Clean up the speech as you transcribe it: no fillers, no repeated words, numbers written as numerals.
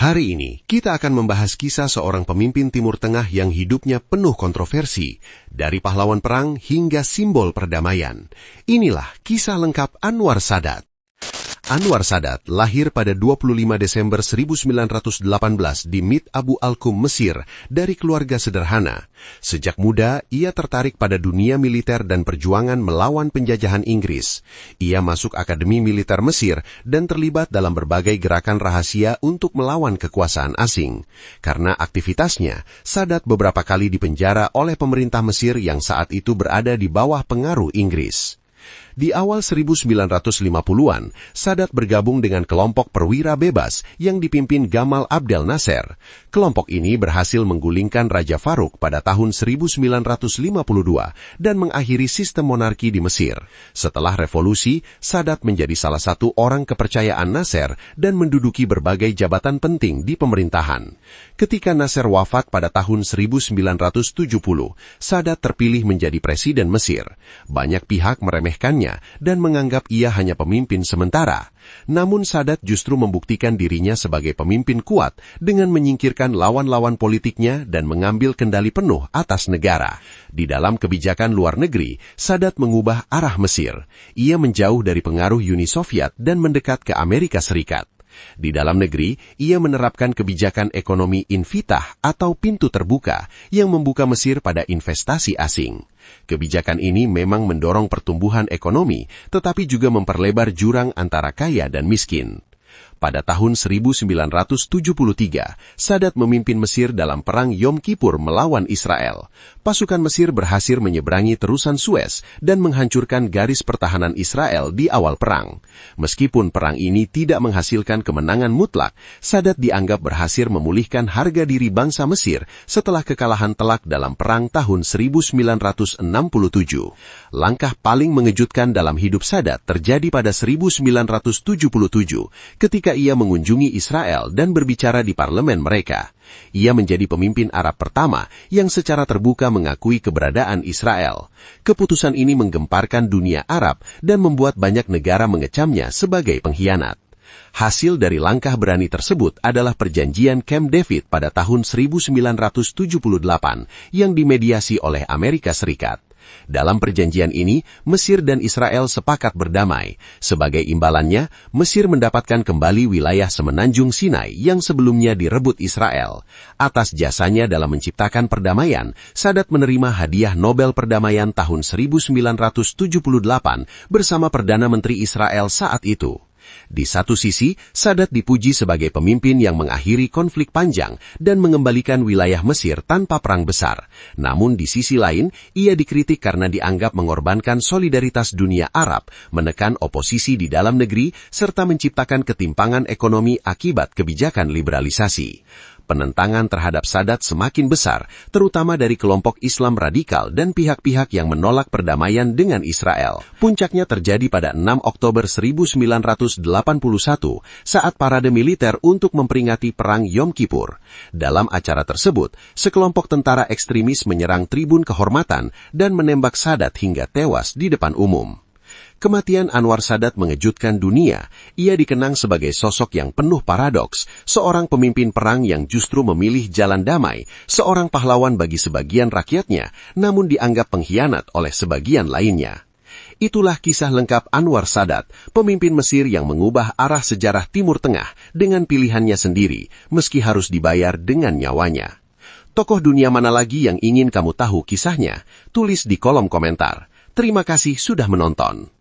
Hari ini, kita akan membahas kisah seorang pemimpin Timur Tengah yang hidupnya penuh kontroversi, dari pahlawan perang hingga simbol perdamaian. Inilah kisah lengkap Anwar Sadat. Anwar Sadat lahir pada 25 Desember 1918 di Mit Abu Alkum, Mesir, dari keluarga sederhana. Sejak muda, ia tertarik pada dunia militer dan perjuangan melawan penjajahan Inggris. Ia masuk Akademi Militer Mesir dan terlibat dalam berbagai gerakan rahasia untuk melawan kekuasaan asing. Karena aktivitasnya, Sadat beberapa kali dipenjara oleh pemerintah Mesir yang saat itu berada di bawah pengaruh Inggris. Di awal 1950-an, Sadat bergabung dengan kelompok perwira bebas yang dipimpin Gamal Abdel Nasser. Kelompok ini berhasil menggulingkan Raja Farouk pada tahun 1952 dan mengakhiri sistem monarki di Mesir. Setelah revolusi, Sadat menjadi salah satu orang kepercayaan Nasser dan menduduki berbagai jabatan penting di pemerintahan. Ketika Nasser wafat pada tahun 1970, Sadat terpilih menjadi presiden Mesir. Banyak pihak meremehkannya dan menganggap ia hanya pemimpin sementara. Namun Sadat justru membuktikan dirinya sebagai pemimpin kuat dengan menyingkirkan lawan-lawan politiknya dan mengambil kendali penuh atas negara. Di dalam kebijakan luar negeri, Sadat mengubah arah Mesir. Ia menjauh dari pengaruh Uni Soviet dan mendekat ke Amerika Serikat. Di dalam negeri, ia menerapkan kebijakan ekonomi infitah atau pintu terbuka yang membuka Mesir pada investasi asing. Kebijakan ini memang mendorong pertumbuhan ekonomi, tetapi juga memperlebar jurang antara kaya dan miskin. Pada tahun 1973, Sadat memimpin Mesir dalam perang Yom Kippur melawan Israel. Pasukan Mesir berhasil menyeberangi terusan Suez dan menghancurkan garis pertahanan Israel di awal perang. Meskipun perang ini tidak menghasilkan kemenangan mutlak, Sadat dianggap berhasil memulihkan harga diri bangsa Mesir setelah kekalahan telak dalam perang tahun 1967. Langkah paling mengejutkan dalam hidup Sadat terjadi pada 1977 ketika ia mengunjungi Israel dan berbicara di parlemen mereka. Ia menjadi pemimpin Arab pertama yang secara terbuka mengakui keberadaan Israel. Keputusan ini menggemparkan dunia Arab dan membuat banyak negara mengecamnya sebagai pengkhianat. Hasil dari langkah berani tersebut adalah perjanjian Camp David pada tahun 1978 yang dimediasi oleh Amerika Serikat. Dalam perjanjian ini, Mesir dan Israel sepakat berdamai. Sebagai imbalannya, Mesir mendapatkan kembali wilayah semenanjung Sinai yang sebelumnya direbut Israel. Atas jasanya dalam menciptakan perdamaian, Sadat menerima hadiah Nobel Perdamaian tahun 1978 bersama Perdana Menteri Israel saat itu. Di satu sisi, Sadat dipuji sebagai pemimpin yang mengakhiri konflik panjang dan mengembalikan wilayah Mesir tanpa perang besar. Namun di sisi lain, ia dikritik karena dianggap mengorbankan solidaritas dunia Arab, menekan oposisi di dalam negeri, serta menciptakan ketimpangan ekonomi akibat kebijakan liberalisasi. Penentangan terhadap Sadat semakin besar, terutama dari kelompok Islam radikal dan pihak-pihak yang menolak perdamaian dengan Israel. Puncaknya terjadi pada 6 Oktober 1981 saat parade militer untuk memperingati Perang Yom Kippur. Dalam acara tersebut, sekelompok tentara ekstremis menyerang tribun kehormatan dan menembak Sadat hingga tewas di depan umum. Kematian Anwar Sadat mengejutkan dunia. Ia dikenang sebagai sosok yang penuh paradoks, seorang pemimpin perang yang justru memilih jalan damai, seorang pahlawan bagi sebagian rakyatnya, namun dianggap pengkhianat oleh sebagian lainnya. Itulah kisah lengkap Anwar Sadat, pemimpin Mesir yang mengubah arah sejarah Timur Tengah dengan pilihannya sendiri, meski harus dibayar dengan nyawanya. Tokoh dunia mana lagi yang ingin kamu tahu kisahnya? Tulis di kolom komentar. Terima kasih sudah menonton.